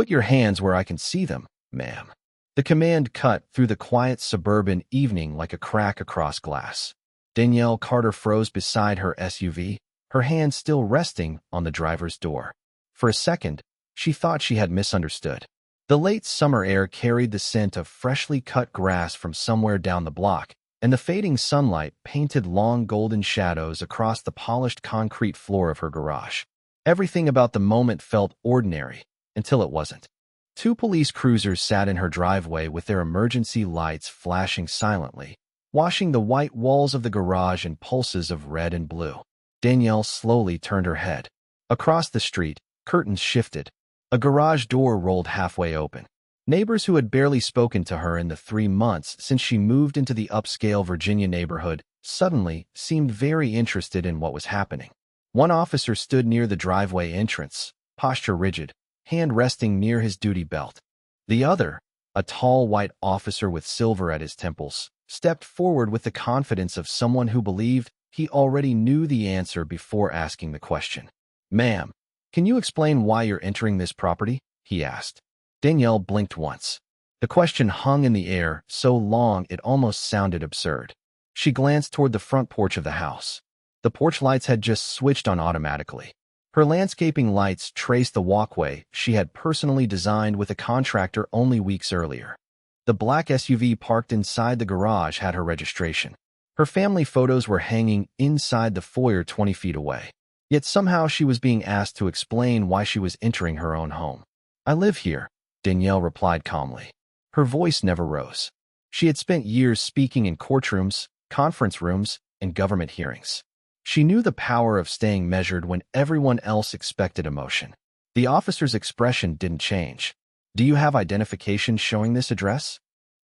Put your hands where I can see them, ma'am. The command cut through the quiet suburban evening like a crack across glass. Danielle Carter froze beside her SUV, her hand still resting on the driver's door. For a second, she thought she had misunderstood. The late summer air carried the scent of freshly cut grass from somewhere down the block, and the fading sunlight painted long golden shadows across the polished concrete floor of her garage. Everything about the moment felt ordinary, until it wasn't. Two police cruisers sat in her driveway with their emergency lights flashing silently, washing the white walls of the garage in pulses of red and blue. Danielle slowly turned her head. Across the street, curtains shifted. A garage door rolled halfway open. Neighbors who had barely spoken to her in the 3 months since she moved into the upscale Virginia neighborhood suddenly seemed very interested in what was happening. One officer stood near the driveway entrance, posture rigid, hand resting near his duty belt. The other, a tall white officer with silver at his temples, stepped forward with the confidence of someone who believed he already knew the answer before asking the question. "Ma'am, can you explain why you're entering this property?" he asked. Danielle blinked once. The question hung in the air so long it almost sounded absurd. She glanced toward the front porch of the house. The porch lights had just switched on automatically. Her landscaping lights traced the walkway she had personally designed with a contractor only weeks earlier. The black SUV parked inside the garage had her registration. Her family photos were hanging inside the foyer 20 feet away. Yet somehow she was being asked to explain why she was entering her own home. "I live here," Danielle replied calmly. Her voice never rose. She had spent years speaking in courtrooms, conference rooms, and government hearings. She knew the power of staying measured when everyone else expected emotion. The officer's expression didn't change. "Do you have identification showing this address?"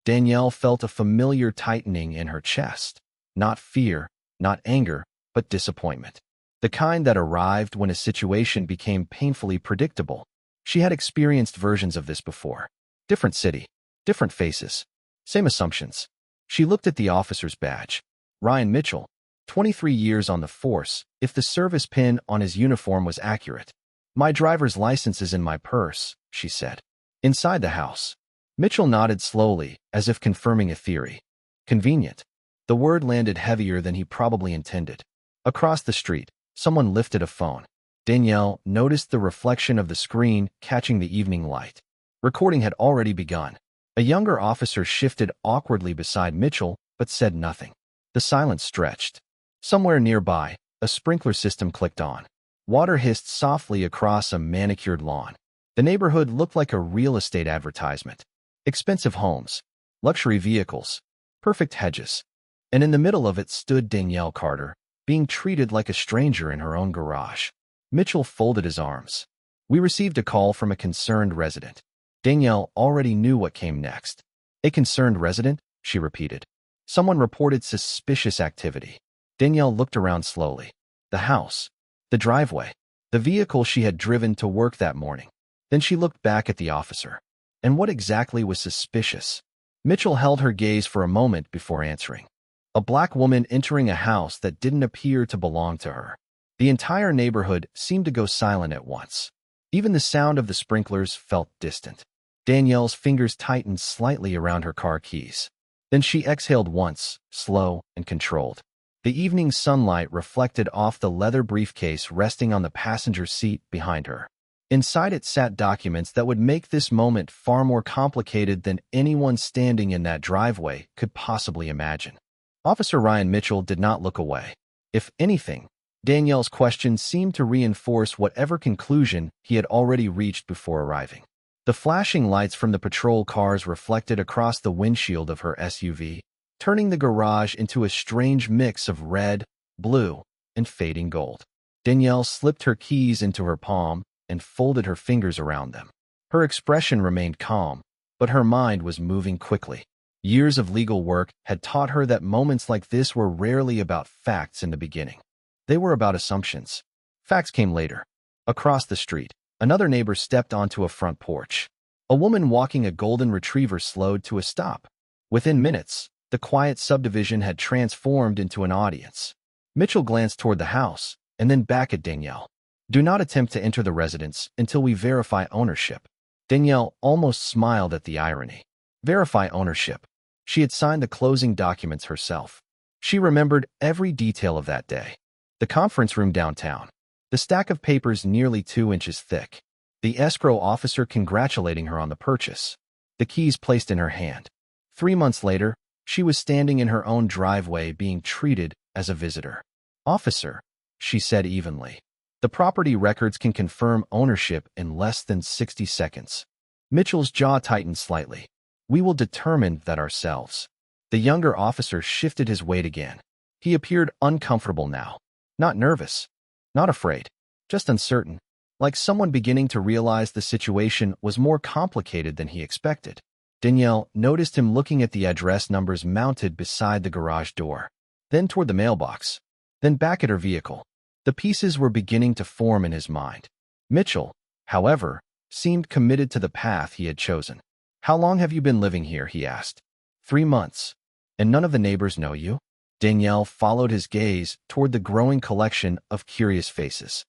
Danielle felt a familiar tightening in her chest. Not fear, not anger, but disappointment. The kind that arrived when a situation became painfully predictable. She had experienced versions of this before. Different city, different faces, same assumptions. She looked at the officer's badge. Ryan Mitchell, 23 years on the force, if the service pin on his uniform was accurate. "My driver's license is in my purse," she said. Inside the house, Mitchell nodded slowly, as if confirming a theory. Convenient. The word landed heavier than he probably intended. Across the street, someone lifted a phone. Danielle noticed the reflection of the screen catching the evening light. Recording had already begun. A younger officer shifted awkwardly beside Mitchell, but said nothing. The silence stretched. Somewhere nearby, a sprinkler system clicked on. Water hissed softly across a manicured lawn. The neighborhood looked like a real estate advertisement. Expensive homes, luxury vehicles, perfect hedges. And in the middle of it stood Danielle Carter, being treated like a stranger in her own garage. Mitchell folded his arms. "We received a call from a concerned resident." Danielle already knew what came next. "A concerned resident?" she repeated. "Someone reported suspicious activity." Danielle looked around slowly. The house, the driveway, the vehicle she had driven to work that morning. Then she looked back at the officer. And what exactly was suspicious? Mitchell held her gaze for a moment before answering. A black woman entering a house that didn't appear to belong to her. The entire neighborhood seemed to go silent at once. Even the sound of the sprinklers felt distant. Danielle's fingers tightened slightly around her car keys. Then she exhaled once, slow and controlled. The evening sunlight reflected off the leather briefcase resting on the passenger seat behind her. Inside it sat documents that would make this moment far more complicated than anyone standing in that driveway could possibly imagine. Officer Ryan Mitchell did not look away. If anything, Danielle's question seemed to reinforce whatever conclusion he had already reached before arriving. The flashing lights from the patrol cars reflected across the windshield of her SUV, turning the garage into a strange mix of red, blue, and fading gold. Danielle slipped her keys into her palm and folded her fingers around them. Her expression remained calm, but her mind was moving quickly. Years of legal work had taught her that moments like this were rarely about facts in the beginning. They were about assumptions. Facts came later. Across the street, another neighbor stepped onto a front porch. A woman walking a golden retriever slowed to a stop. Within minutes, the quiet subdivision had transformed into an audience. Mitchell glanced toward the house, and then back at Danielle. "Do not attempt to enter the residence until we verify ownership." Danielle almost smiled at the irony. Verify ownership. She had signed the closing documents herself. She remembered every detail of that day. The conference room downtown. The stack of papers nearly 2 inches thick. The escrow officer congratulating her on the purchase. The keys placed in her hand. 3 months later, she was standing in her own driveway being treated as a visitor. Officer, she said evenly. The property records can confirm ownership in less than 60 seconds. Mitchell's jaw tightened slightly. We will determine that ourselves. The younger officer shifted his weight again. He appeared uncomfortable now. Not nervous. Not afraid. Just uncertain. Like someone beginning to realize the situation was more complicated than he expected. Danielle noticed him looking at the address numbers mounted beside the garage door, then toward the mailbox, then back at her vehicle. The pieces were beginning to form in his mind. Mitchell, however, seemed committed to the path he had chosen. How long have you been living here? He asked. 3 months. And none of the neighbors know you? Danielle followed his gaze toward the growing collection of curious faces.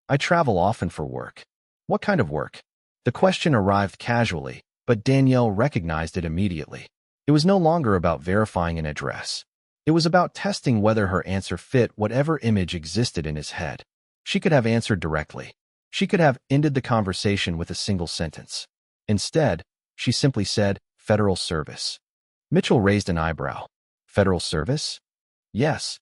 I travel often for work. What kind of work? The question arrived casually, but Danielle recognized it immediately. It was no longer about verifying an address. It was about testing whether her answer fit whatever image existed in his head. She could have answered directly. She could have ended the conversation with a single sentence. Instead, she simply said, Federal Service. Mitchell raised an eyebrow. Federal Service? Yes.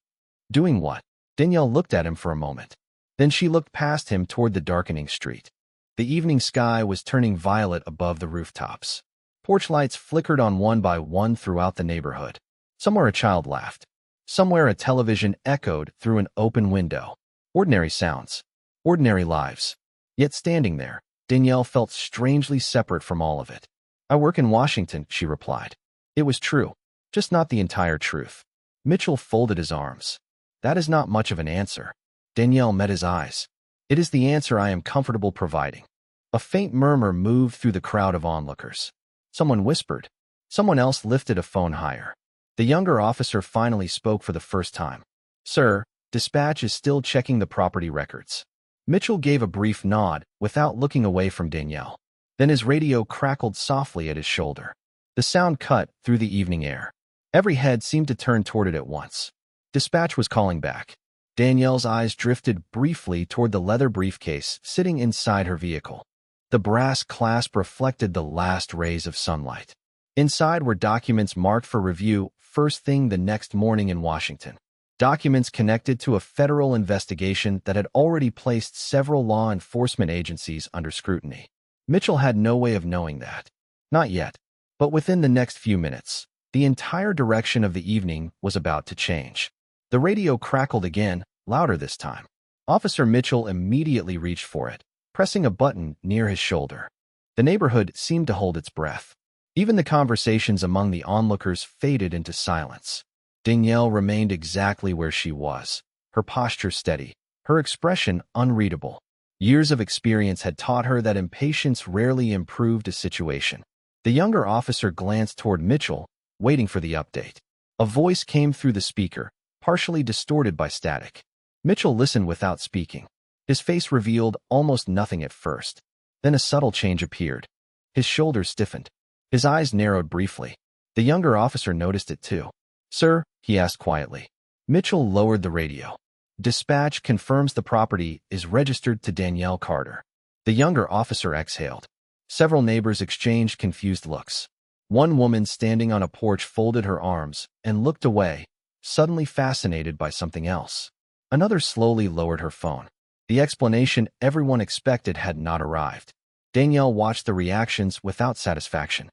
Doing what? Danielle looked at him for a moment. Then she looked past him toward the darkening street. The evening sky was turning violet above the rooftops. Porch lights flickered on one by one throughout the neighborhood. Somewhere a child laughed. Somewhere a television echoed through an open window. Ordinary sounds. Ordinary lives. Yet standing there, Danielle felt strangely separate from all of it. I work in Washington, she replied. It was true, just not the entire truth. Mitchell folded his arms. That is not much of an answer. Danielle met his eyes. It is the answer I am comfortable providing. A faint murmur moved through the crowd of onlookers. Someone whispered. Someone else lifted a phone higher. The younger officer finally spoke for the first time. Sir, dispatch is still checking the property records. Mitchell gave a brief nod without looking away from Danielle. Then his radio crackled softly at his shoulder. The sound cut through the evening air. Every head seemed to turn toward it at once. Dispatch was calling back. Danielle's eyes drifted briefly toward the leather briefcase sitting inside her vehicle. The brass clasp reflected the last rays of sunlight. Inside were documents marked for review first thing the next morning in Washington. Documents connected to a federal investigation that had already placed several law enforcement agencies under scrutiny. Mitchell had no way of knowing that. Not yet. But within the next few minutes, the entire direction of the evening was about to change. The radio crackled again, louder this time. Officer Mitchell immediately reached for it, pressing a button near his shoulder. The neighborhood seemed to hold its breath. Even the conversations among the onlookers faded into silence. Danielle remained exactly where she was, her posture steady, her expression unreadable. Years of experience had taught her that impatience rarely improved a situation. The younger officer glanced toward Mitchell, waiting for the update. A voice came through the speaker, partially distorted by static. Mitchell listened without speaking. His face revealed almost nothing at first. Then a subtle change appeared. His shoulders stiffened. His eyes narrowed briefly. The younger officer noticed it too. Sir, he asked quietly. Mitchell lowered the radio. Dispatch confirms the property is registered to Danielle Carter. The younger officer exhaled. Several neighbors exchanged confused looks. One woman standing on a porch folded her arms and looked away, suddenly fascinated by something else. Another slowly lowered her phone. The explanation everyone expected had not arrived. Danielle watched the reactions without satisfaction.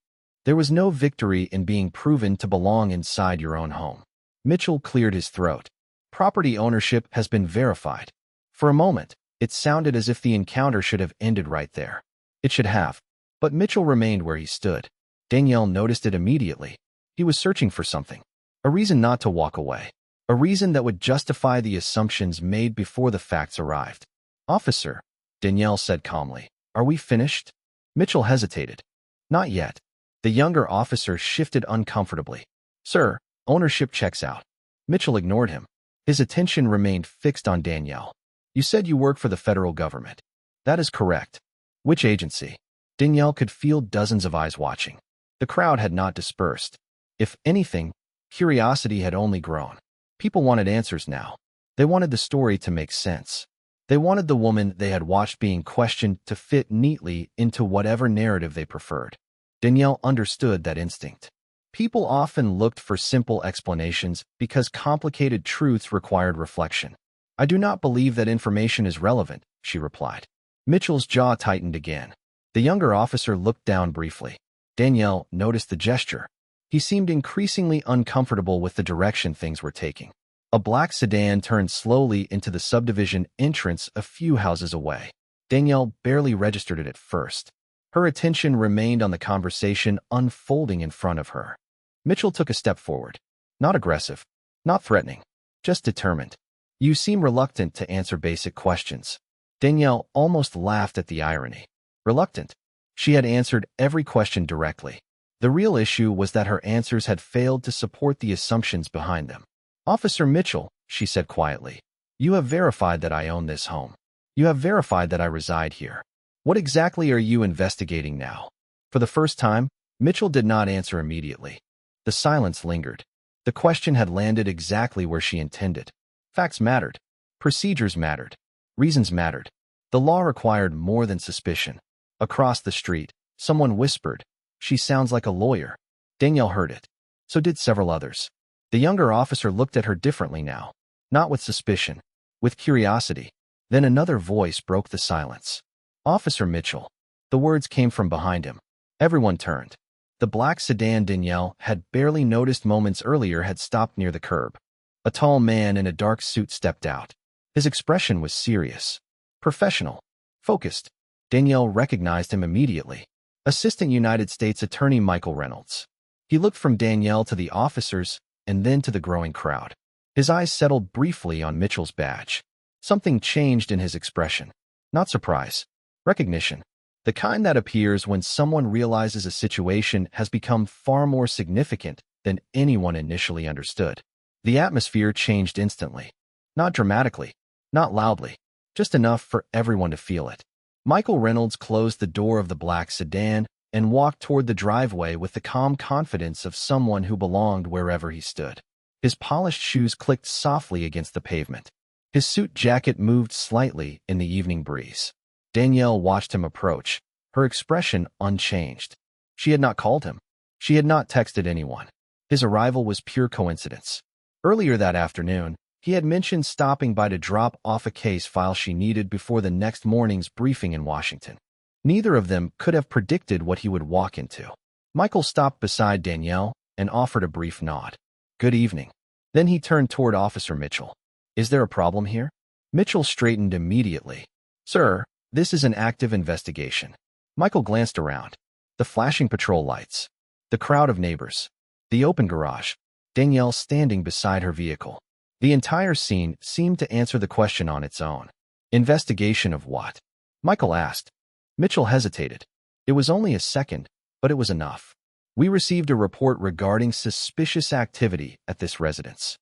There was no victory in being proven to belong inside your own home. Mitchell cleared his throat. Property ownership has been verified. For a moment, it sounded as if the encounter should have ended right there. It should have. But Mitchell remained where he stood. Danielle noticed it immediately. He was searching for something. A reason not to walk away. A reason that would justify the assumptions made before the facts arrived. Officer, Danielle said calmly, are we finished? Mitchell hesitated. Not yet. The younger officer shifted uncomfortably. Sir, ownership checks out. Mitchell ignored him. His attention remained fixed on Danielle. You said you work for the federal government. That is correct. Which agency? Danielle could feel dozens of eyes watching. The crowd had not dispersed. If anything, curiosity had only grown. People wanted answers now. They wanted the story to make sense. They wanted the woman they had watched being questioned to fit neatly into whatever narrative they preferred. Danielle understood that instinct. People often looked for simple explanations because complicated truths required reflection. "I do not believe that information is relevant," she replied. Mitchell's jaw tightened again. The younger officer looked down briefly. Danielle noticed the gesture. He seemed increasingly uncomfortable with the direction things were taking. A black sedan turned slowly into the subdivision entrance a few houses away. Danielle barely registered it at first. Her attention remained on the conversation unfolding in front of her. Mitchell took a step forward. Not aggressive, not threatening, just determined. "You seem reluctant to answer basic questions." Danielle almost laughed at the irony. Reluctant? She had answered every question directly. The real issue was that her answers had failed to support the assumptions behind them. "Officer Mitchell," she said quietly, "you have verified that I own this home. You have verified that I reside here. What exactly are you investigating now?" For the first time, Mitchell did not answer immediately. The silence lingered. The question had landed exactly where she intended. Facts mattered. Procedures mattered. Reasons mattered. The law required more than suspicion. Across the street, someone whispered, "She sounds like a lawyer." Danielle heard it. So did several others. The younger officer looked at her differently now. Not with suspicion, with curiosity. Then another voice broke the silence. "Officer Mitchell." The words came from behind him. Everyone turned. The black sedan Danielle had barely noticed moments earlier had stopped near the curb. A tall man in a dark suit stepped out. His expression was serious, professional, focused. Danielle recognized him immediately. Assistant United States Attorney Michael Reynolds. He looked from Danielle to the officers and then to the growing crowd. His eyes settled briefly on Mitchell's badge. Something changed in his expression. Not surprise. Recognition. The kind that appears when someone realizes a situation has become far more significant than anyone initially understood. The atmosphere changed instantly. Not dramatically, not loudly, just enough for everyone to feel it. Michael Reynolds closed the door of the black sedan and walked toward the driveway with the calm confidence of someone who belonged wherever he stood. His polished shoes clicked softly against the pavement. His suit jacket moved slightly in the evening breeze. Danielle watched him approach, her expression unchanged. She had not called him. She had not texted anyone. His arrival was pure coincidence. Earlier that afternoon, he had mentioned stopping by to drop off a case file she needed before the next morning's briefing in Washington. Neither of them could have predicted what he would walk into. Michael stopped beside Danielle and offered a brief nod. "Good evening." Then he turned toward Officer Mitchell. "Is there a problem here?" Mitchell straightened immediately. "Sir, this is an active investigation." Michael glanced around. The flashing patrol lights. The crowd of neighbors. The open garage. Danielle standing beside her vehicle. The entire scene seemed to answer the question on its own. Investigation of what? Michael asked. Mitchell hesitated. It was only a second, but it was enough. "We received a report regarding suspicious activity at this residence."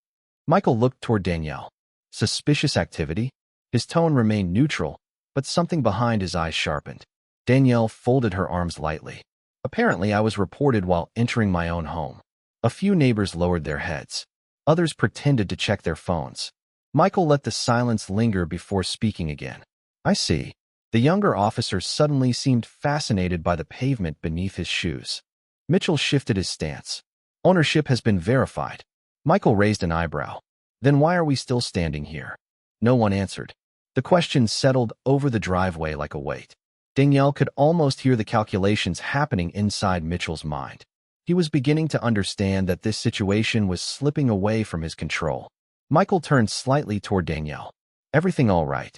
Michael looked toward Danielle. Suspicious activity? His tone remained neutral, but something behind his eyes sharpened. Danielle folded her arms lightly. "Apparently, I was reported while entering my own home." A few neighbors lowered their heads. Others pretended to check their phones. Michael let the silence linger before speaking again. "I see." The younger officer suddenly seemed fascinated by the pavement beneath his shoes. Mitchell shifted his stance. "Ownership has been verified." Michael raised an eyebrow. "Then why are we still standing here?" No one answered. The question settled over the driveway like a weight. Danielle could almost hear the calculations happening inside Mitchell's mind. He was beginning to understand that this situation was slipping away from his control. Michael turned slightly toward Danielle. "Everything all right?"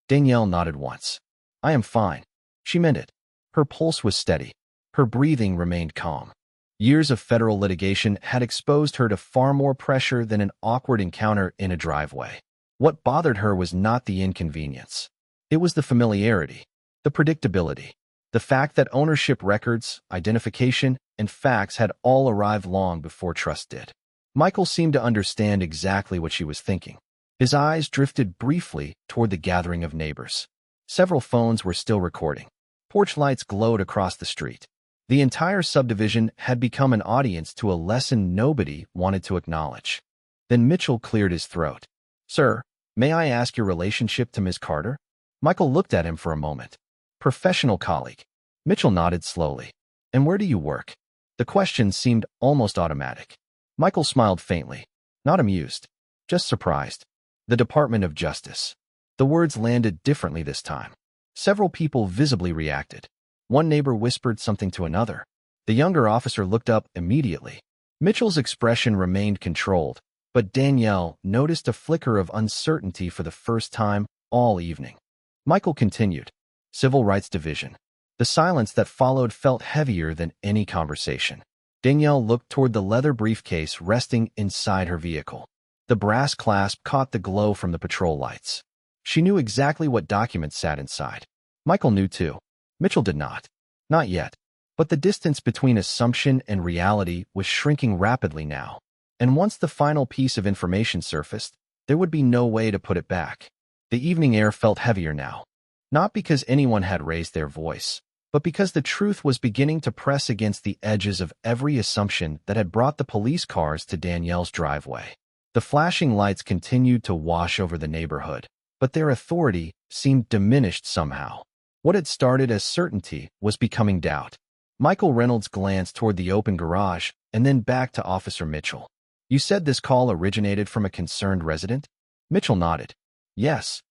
Danielle nodded once. "I am fine." She meant it. Her pulse was steady. Her breathing remained calm. Years of federal litigation had exposed her to far more pressure than an awkward encounter in a driveway. What bothered her was not the inconvenience. It was the familiarity, the predictability, the fact that ownership records, identification, and facts had all arrived long before trust did. Michael seemed to understand exactly what she was thinking. His eyes drifted briefly toward the gathering of neighbors. Several phones were still recording. Porch lights glowed across the street. The entire subdivision had become an audience to a lesson nobody wanted to acknowledge. Then Mitchell cleared his throat. "Sir, may I ask your relationship to Ms. Carter?" Michael looked at him for a moment. "Professional colleague." Mitchell nodded slowly. "And where do you work?" The question seemed almost automatic. Michael smiled faintly. Not amused. Just surprised. "The Department of Justice." The words landed differently this time. Several people visibly reacted. One neighbor whispered something to another. The younger officer looked up immediately. Mitchell's expression remained controlled, but Danielle noticed a flicker of uncertainty for the first time all evening. Michael continued. "Civil Rights Division." The silence that followed felt heavier than any conversation. Danielle looked toward the leather briefcase resting inside her vehicle. The brass clasp caught the glow from the patrol lights. She knew exactly what documents sat inside. Michael knew too. Mitchell did not. Not yet. But the distance between assumption and reality was shrinking rapidly now. And once the final piece of information surfaced, there would be no way to put it back. The evening air felt heavier now. Not because anyone had raised their voice, but because the truth was beginning to press against the edges of every assumption that had brought the police cars to Danielle's driveway. The flashing lights continued to wash over the neighborhood, but their authority seemed diminished somehow. What had started as certainty was becoming doubt. Michael Reynolds glanced toward the open garage and then back to Officer Mitchell. "You said this call originated from a concerned resident?" Mitchell nodded. "Yes."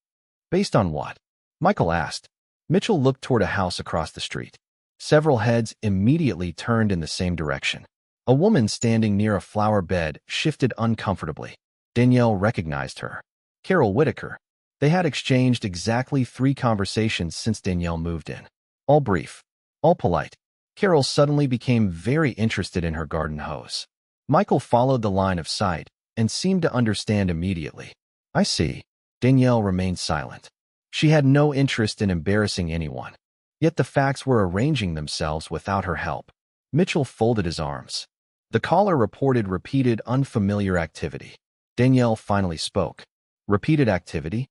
"Based on what?" Michael asked. Mitchell looked toward a house across the street. Several heads immediately turned in the same direction. A woman standing near a flower bed shifted uncomfortably. Danielle recognized her. Carol Whitaker. They had exchanged exactly 3 conversations since Danielle moved in. All brief. All polite. Carol suddenly became very interested in her garden hose. Michael followed the line of sight and seemed to understand immediately. "I see." Danielle remained silent. She had no interest in embarrassing anyone. Yet the facts were arranging themselves without her help. Mitchell folded his arms. The caller reported repeated unfamiliar activity. Danielle finally spoke. "Repeated activity?"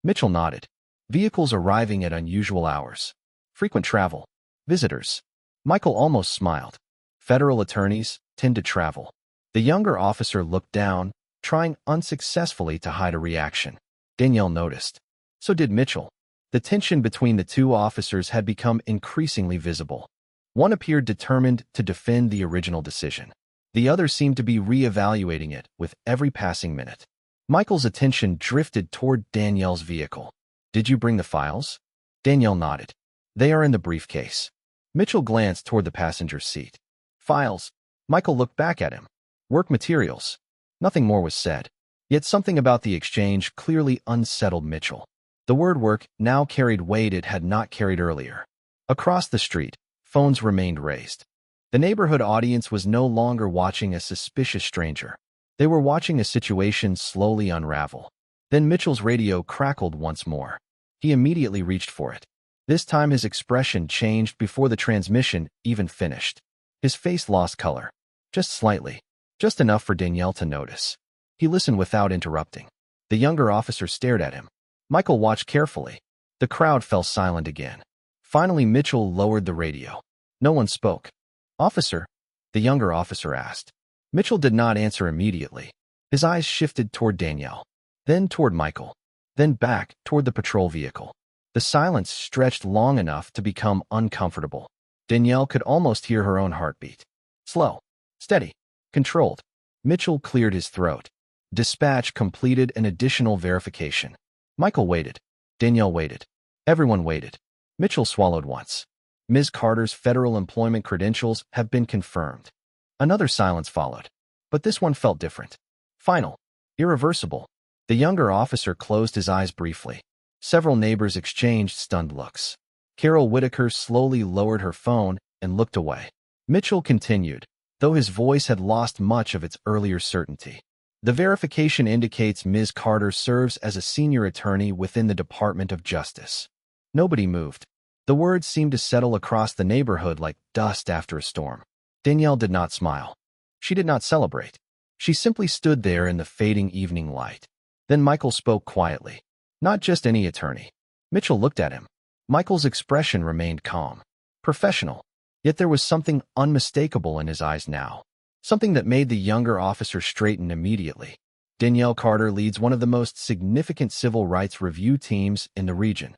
Mitchell nodded. "Vehicles arriving at unusual hours. Frequent travel. Visitors." Michael almost smiled. "Federal attorneys tend to travel." The younger officer looked down, trying unsuccessfully to hide a reaction. Danielle noticed. So did Mitchell. The tension between the two officers had become increasingly visible. One appeared determined to defend the original decision. The other seemed to be re-evaluating it with every passing minute. Michael's attention drifted toward Danielle's vehicle. "Did you bring the files?" Danielle nodded. "They are in the briefcase." Mitchell glanced toward the passenger seat. "Files?" Michael looked back at him. "Work materials." Nothing more was said. Yet something about the exchange clearly unsettled Mitchell. The word work now carried weight it had not carried earlier. Across the street, phones remained raised. The neighborhood audience was no longer watching a suspicious stranger. They were watching a situation slowly unravel. Then Mitchell's radio crackled once more. He immediately reached for it. This time his expression changed before the transmission even finished. His face lost color. Just slightly. Just enough for Danielle to notice. He listened without interrupting. The younger officer stared at him. Michael watched carefully. The crowd fell silent again. Finally, Mitchell lowered the radio. No one spoke. "Officer?" the younger officer asked. Mitchell did not answer immediately. His eyes shifted toward Danielle, then toward Michael, then back toward the patrol vehicle. The silence stretched long enough to become uncomfortable. Danielle could almost hear her own heartbeat. Slow, steady, controlled. Mitchell cleared his throat. Dispatch completed an additional verification. Michael waited. Danielle waited. Everyone waited. Mitchell swallowed once. Ms. Carter's federal employment credentials have been confirmed. Another silence followed. But this one felt different. Final. Irreversible. The younger officer closed his eyes briefly. Several neighbors exchanged stunned looks. Carol Whitaker slowly lowered her phone and looked away. Mitchell continued, though his voice had lost much of its earlier certainty. The verification indicates Ms. Carter serves as a senior attorney within the Department of Justice. Nobody moved. The words seemed to settle across the neighborhood like dust after a storm. Danielle did not smile. She did not celebrate. She simply stood there in the fading evening light. Then Michael spoke quietly. Not just any attorney. Mitchell looked at him. Michael's expression remained calm, professional, yet there was something unmistakable in his eyes now, something that made the younger officer straighten immediately. Danielle Carter leads one of the most significant civil rights review teams in the region.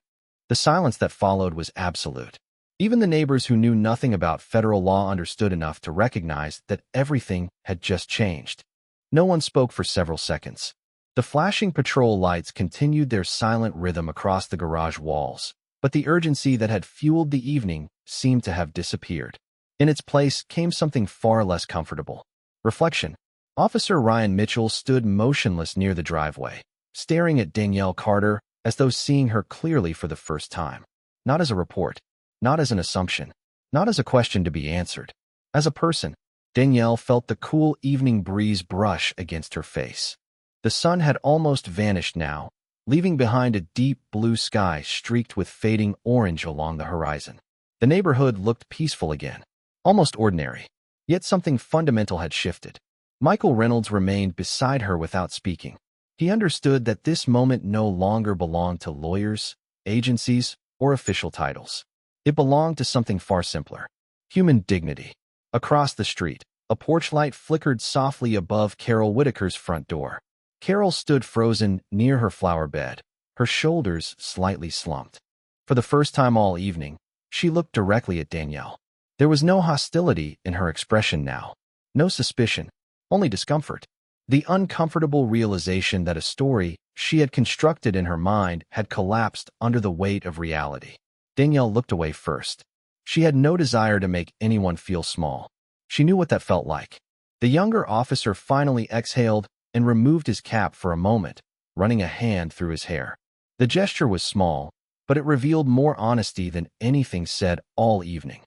The silence that followed was absolute. Even the neighbors who knew nothing about federal law understood enough to recognize that everything had just changed. No one spoke for several seconds. The flashing patrol lights continued their silent rhythm across the garage walls, but the urgency that had fueled the evening seemed to have disappeared. In its place came something far less comfortable. Reflection. Officer Ryan Mitchell stood motionless near the driveway, staring at Danielle Carter as though seeing her clearly for the first time. Not as a report, not as an assumption, not as a question to be answered. As a person, Danielle felt the cool evening breeze brush against her face. The sun had almost vanished now, leaving behind a deep blue sky streaked with fading orange along the horizon. The neighborhood looked peaceful again, almost ordinary, yet something fundamental had shifted. Michael Reynolds remained beside her without speaking. He understood that this moment no longer belonged to lawyers, agencies, or official titles. It belonged to something far simpler: human dignity. Across the street, a porch light flickered softly above Carol Whitaker's front door. Carol stood frozen near her flower bed, her shoulders slightly slumped. For the first time all evening, she looked directly at Danielle. There was no hostility in her expression now, no suspicion, only discomfort. The uncomfortable realization that a story she had constructed in her mind had collapsed under the weight of reality. Danielle looked away first. She had no desire to make anyone feel small. She knew what that felt like. The younger officer finally exhaled and removed his cap for a moment, running a hand through his hair. The gesture was small, but it revealed more honesty than anything said all evening.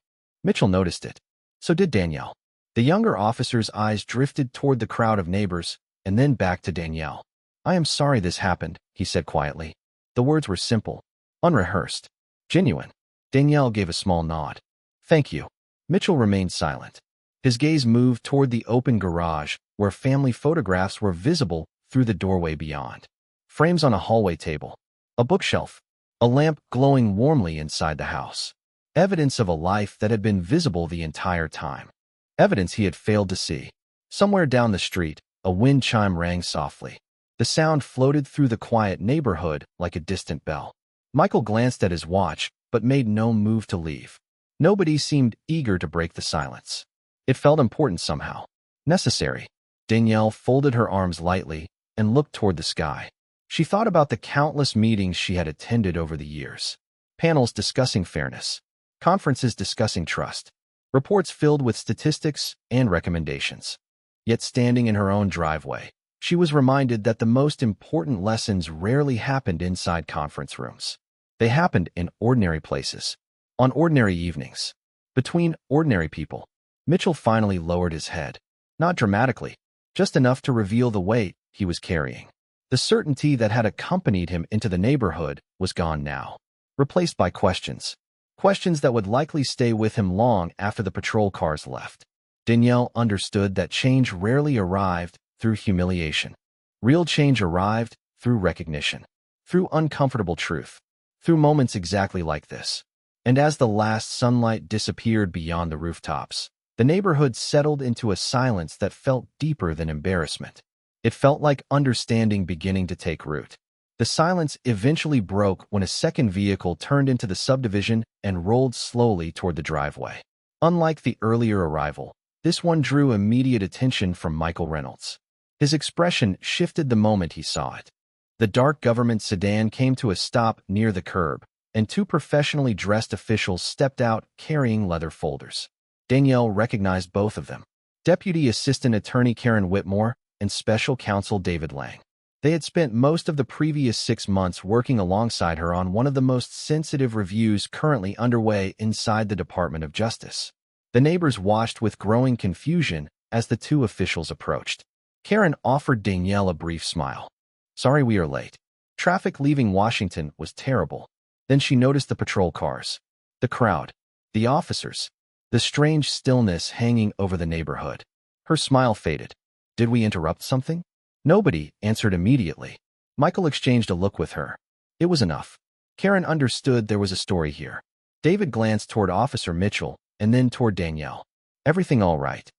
Mitchell noticed it. So did Danielle. The younger officer's eyes drifted toward the crowd of neighbors and then back to Danielle. "I am sorry this happened," he said quietly. The words were simple, unrehearsed, genuine. Danielle gave a small nod. "Thank you." Mitchell remained silent. His gaze moved toward the open garage, where family photographs were visible through the doorway beyond. Frames on a hallway table, a bookshelf, a lamp glowing warmly inside the house. Evidence of a life that had been visible the entire time. Evidence he had failed to see. Somewhere down the street, a wind chime rang softly. The sound floated through the quiet neighborhood like a distant bell. Michael glanced at his watch, but made no move to leave. Nobody seemed eager to break the silence. It felt important somehow. Necessary. Danielle folded her arms lightly and looked toward the sky. She thought about the countless meetings she had attended over the years. Panels discussing fairness. Conferences discussing trust. Reports filled with statistics and recommendations. Yet standing in her own driveway, she was reminded that the most important lessons rarely happened inside conference rooms. They happened in ordinary places, on ordinary evenings, between ordinary people. Mitchell finally lowered his head. Not dramatically, just enough to reveal the weight he was carrying. The certainty that had accompanied him into the neighborhood was gone now, replaced by questions. Questions that would likely stay with him long after the patrol cars left. Danielle understood that change rarely arrived through humiliation. Real change arrived through recognition, through uncomfortable truth, through moments exactly like this. And as the last sunlight disappeared beyond the rooftops, the neighborhood settled into a silence that felt deeper than embarrassment. It felt like understanding beginning to take root. The silence eventually broke when a second vehicle turned into the subdivision and rolled slowly toward the driveway. Unlike the earlier arrival, this one drew immediate attention from Michael Reynolds. His expression shifted the moment he saw it. The dark government sedan came to a stop near the curb, and two professionally dressed officials stepped out carrying leather folders. Danielle recognized both of them: Deputy Assistant Attorney Karen Whitmore and Special Counsel David Lang. They had spent most of the previous 6 months working alongside her on one of the most sensitive reviews currently underway inside the Department of Justice. The neighbors watched with growing confusion as the two officials approached. Karen offered Danielle a brief smile. "Sorry we are late. Traffic leaving Washington was terrible." Then she noticed the patrol cars, the crowd, the officers, the strange stillness hanging over the neighborhood. Her smile faded. "Did we interrupt something?" Nobody answered immediately. Michael exchanged a look with her. It was enough. Karen understood there was a story here. David glanced toward Officer Mitchell and then toward Danielle. Everything all right?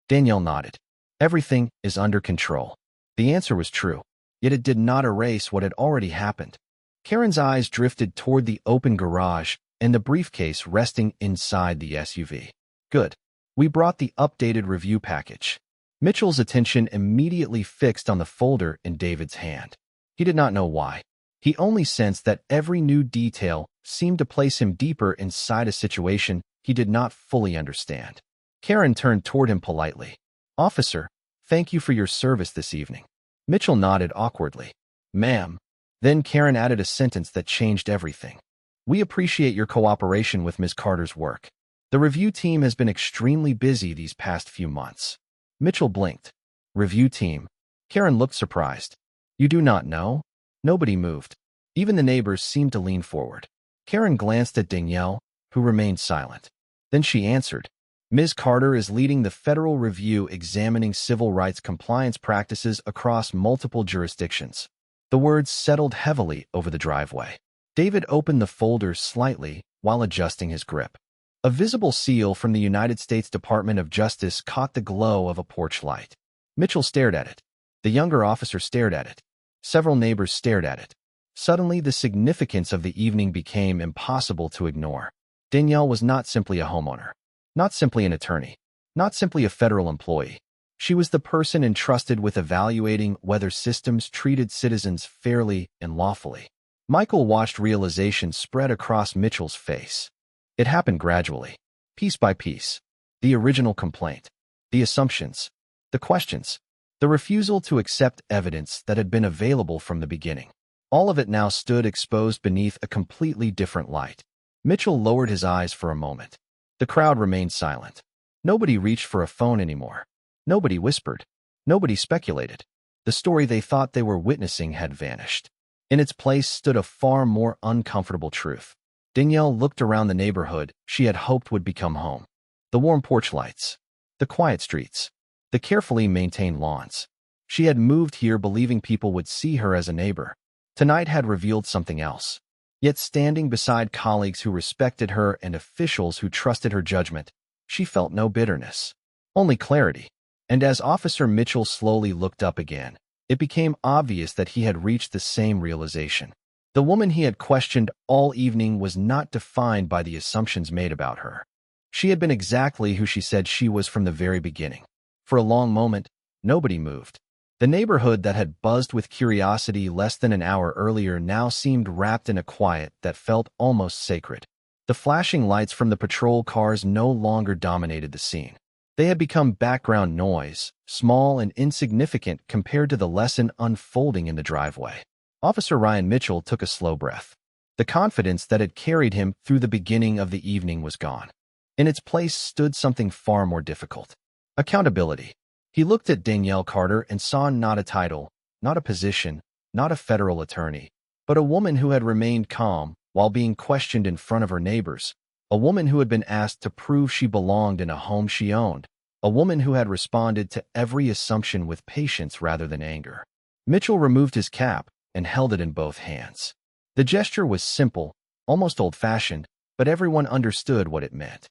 Danielle nodded. Everything is under control. The answer was true, yet it did not erase what had already happened. Karen's eyes drifted toward the open garage and the briefcase resting inside the SUV. Good. We brought the updated review package. Mitchell's attention immediately fixed on the folder in David's hand. He did not know why. He only sensed that every new detail seemed to place him deeper inside a situation he did not fully understand. Karen turned toward him politely. Officer, thank you for your service this evening. Mitchell nodded awkwardly. Ma'am. Then Karen added a sentence that changed everything. We appreciate your cooperation with Ms. Carter's work. The review team has been extremely busy these past few months. Mitchell blinked. Review team? Karen looked surprised. You do not know? Nobody moved. Even the neighbors seemed to lean forward. Karen glanced at Danielle, who remained silent. Then she answered. Ms. Carter is leading the federal review examining civil rights compliance practices across multiple jurisdictions. The words settled heavily over the driveway. David opened the folder slightly while adjusting his grip. A visible seal from the United States Department of Justice caught the glow of a porch light. Mitchell stared at it. The younger officer stared at it. Several neighbors stared at it. Suddenly, the significance of the evening became impossible to ignore. Danielle was not simply a homeowner, not simply an attorney, not simply a federal employee. She was the person entrusted with evaluating whether systems treated citizens fairly and lawfully. Michael watched realization spread across Mitchell's face. It happened gradually, piece by piece. The original complaint, the assumptions, the questions, the refusal to accept evidence that had been available from the beginning. All of it now stood exposed beneath a completely different light. Mitchell lowered his eyes for a moment. The crowd remained silent. Nobody reached for a phone anymore. Nobody whispered. Nobody speculated. The story they thought they were witnessing had vanished. In its place stood a far more uncomfortable truth. Danielle looked around the neighborhood she had hoped would become home. The warm porch lights. The quiet streets. The carefully maintained lawns. She had moved here believing people would see her as a neighbor. Tonight had revealed something else. Yet standing beside colleagues who respected her and officials who trusted her judgment, she felt no bitterness, only clarity. And as Officer Mitchell slowly looked up again, it became obvious that he had reached the same realization. The woman he had questioned all evening was not defined by the assumptions made about her. She had been exactly who she said she was from the very beginning. For a long moment, nobody moved. The neighborhood that had buzzed with curiosity less than an hour earlier now seemed wrapped in a quiet that felt almost sacred. The flashing lights from the patrol cars no longer dominated the scene. They had become background noise, small and insignificant compared to the lesson unfolding in the driveway. Officer Ryan Mitchell took a slow breath. The confidence that had carried him through the beginning of the evening was gone. In its place stood something far more difficult. Accountability. He looked at Danielle Carter and saw not a title, not a position, not a federal attorney, but a woman who had remained calm while being questioned in front of her neighbors, a woman who had been asked to prove she belonged in a home she owned, a woman who had responded to every assumption with patience rather than anger. Mitchell removed his cap and held it in both hands. The gesture was simple, almost old-fashioned, but everyone understood what it meant.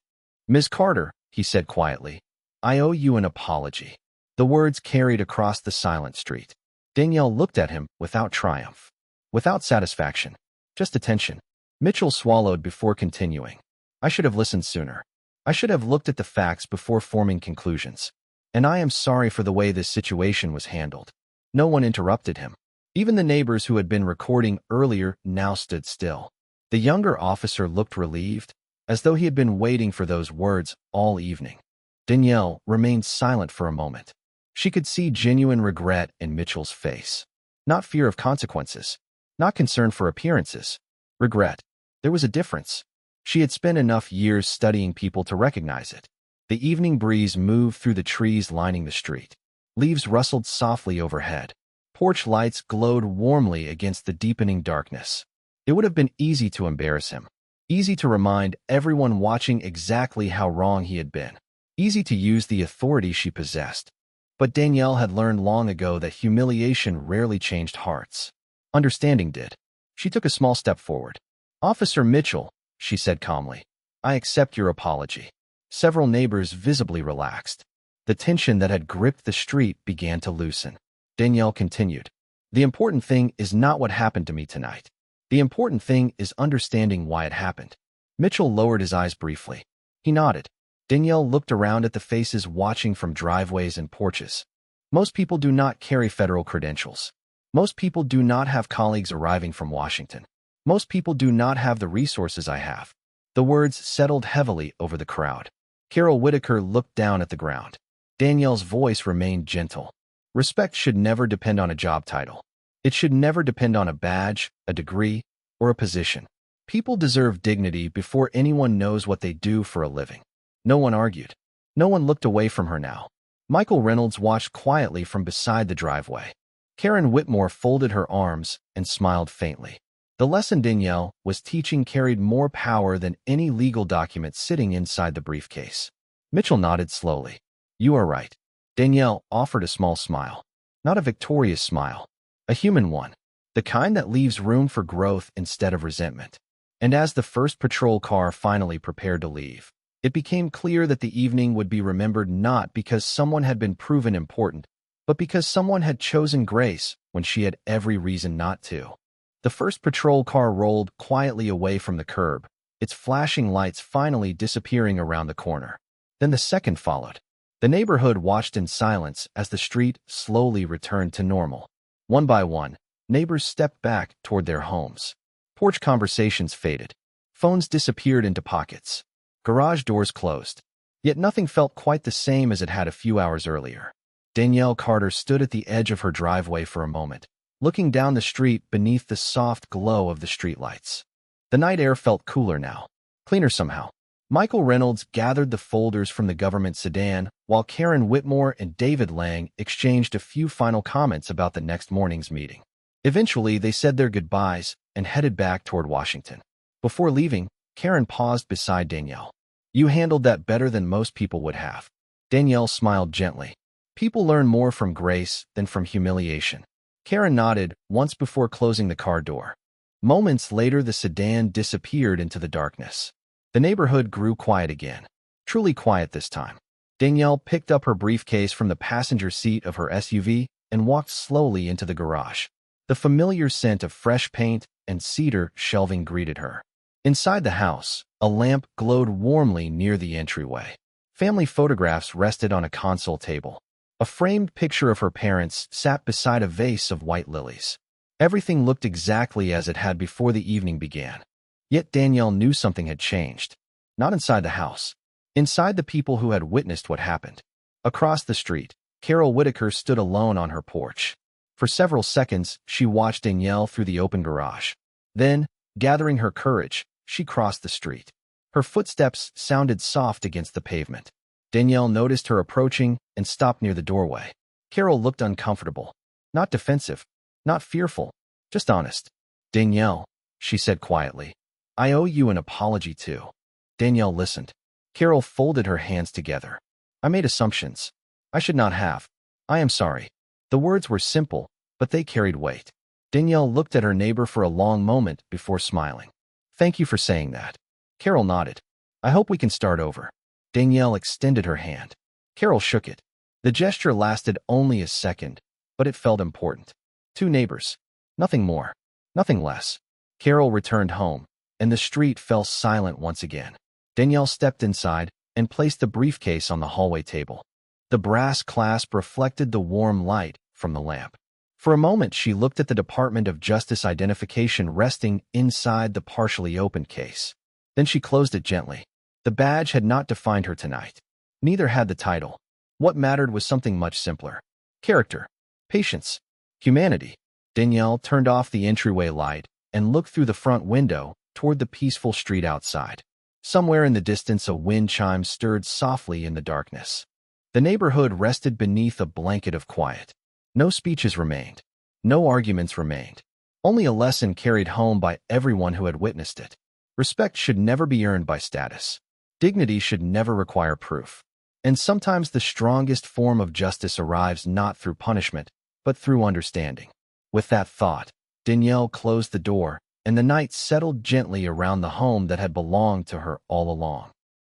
Ms. Carter, he said quietly, I owe you an apology. The words carried across the silent street. Danielle looked at him without triumph, without satisfaction, just attention. Mitchell swallowed before continuing. I should have listened sooner. I should have looked at the facts before forming conclusions. And I am sorry for the way this situation was handled. No one interrupted him. Even the neighbors who had been recording earlier now stood still. The younger officer looked relieved, as though he had been waiting for those words all evening. Danielle remained silent for a moment. She could see genuine regret in Mitchell's face. Not fear of consequences. Not concern for appearances. Regret. There was a difference. She had spent enough years studying people to recognize it. The evening breeze moved through the trees lining the street. Leaves rustled softly overhead. Porch lights glowed warmly against the deepening darkness. It would have been easy to embarrass him. Easy to remind everyone watching exactly how wrong he had been. Easy to use the authority she possessed. But Danielle had learned long ago that humiliation rarely changed hearts. Understanding did. She took a small step forward. "Officer Mitchell," she said calmly, "I accept your apology." Several neighbors visibly relaxed. The tension that had gripped the street began to loosen. Danielle continued, "The important thing is not what happened to me tonight. The important thing is understanding why it happened." Mitchell lowered his eyes briefly. He nodded. Danielle looked around at the faces watching from driveways and porches. Most people do not carry federal credentials. Most people do not have colleagues arriving from Washington. Most people do not have the resources I have. The words settled heavily over the crowd. Carol Whitaker looked down at the ground. Danielle's voice remained gentle. Respect should never depend on a job title. It should never depend on a badge, a degree, or a position. People deserve dignity before anyone knows what they do for a living. No one argued. No one looked away from her now. Michael Reynolds watched quietly from beside the driveway. Karen Whitmore folded her arms and smiled faintly. The lesson Danielle was teaching carried more power than any legal document sitting inside the briefcase. Mitchell nodded slowly. "You are right." Danielle offered a small smile. Not a victorious smile. A human one. The kind that leaves room for growth instead of resentment. And as the first patrol car finally prepared to leave, it became clear that the evening would be remembered not because someone had been proven important, but because someone had chosen grace when she had every reason not to. The first patrol car rolled quietly away from the curb, its flashing lights finally disappearing around the corner. Then the second followed. The neighborhood watched in silence as the street slowly returned to normal. One by one, neighbors stepped back toward their homes. Porch conversations faded. Phones disappeared into pockets. Garage doors closed. Yet nothing felt quite the same as it had a few hours earlier. Danielle Carter stood at the edge of her driveway for a moment, looking down the street beneath the soft glow of the streetlights. The night air felt cooler now, cleaner somehow. Michael Reynolds gathered the folders from the government sedan, while Karen Whitmore and David Lang exchanged a few final comments about the next morning's meeting. Eventually, they said their goodbyes and headed back toward Washington. Before leaving, Karen paused beside Danielle. "You handled that better than most people would have." Danielle smiled gently. "People learn more from grace than from humiliation." Karen nodded once before closing the car door. Moments later, the sedan disappeared into the darkness. The neighborhood grew quiet again. Truly quiet this time. Danielle picked up her briefcase from the passenger seat of her SUV and walked slowly into the garage. The familiar scent of fresh paint and cedar shelving greeted her. Inside the house, a lamp glowed warmly near the entryway. Family photographs rested on a console table. A framed picture of her parents sat beside a vase of white lilies. Everything looked exactly as it had before the evening began. Yet Danielle knew something had changed. Not inside the house. Inside the people who had witnessed what happened. Across the street, Carol Whitaker stood alone on her porch. For several seconds, she watched Danielle through the open garage. Then, gathering her courage, she crossed the street. Her footsteps sounded soft against the pavement. Danielle noticed her approaching and stopped near the doorway. Carol looked uncomfortable. Not defensive. Not fearful. Just honest. "Danielle," she said quietly, "I owe you an apology too." Danielle listened. Carol folded her hands together. "I made assumptions. I should not have. I am sorry." The words were simple, but they carried weight. Danielle looked at her neighbor for a long moment before smiling. "Thank you for saying that." Carol nodded. "I hope we can start over." Danielle extended her hand. Carol shook it. The gesture lasted only a second, but it felt important. Two neighbors. Nothing more. Nothing less. Carol returned home, and the street fell silent once again. Danielle stepped inside and placed the briefcase on the hallway table. The brass clasp reflected the warm light from the lamp. For a moment, she looked at the Department of Justice identification resting inside the partially opened case. Then she closed it gently. The badge had not defined her tonight. Neither had the title. What mattered was something much simpler. Character. Patience. Humanity. Danielle turned off the entryway light and looked through the front window toward the peaceful street outside. Somewhere in the distance, a wind chime stirred softly in the darkness. The neighborhood rested beneath a blanket of quiet. No speeches remained. No arguments remained. Only a lesson carried home by everyone who had witnessed it. Respect should never be earned by status. Dignity should never require proof. And sometimes the strongest form of justice arrives not through punishment, but through understanding. With that thought, Danielle closed the door and the night settled gently around the home that had belonged to her all along.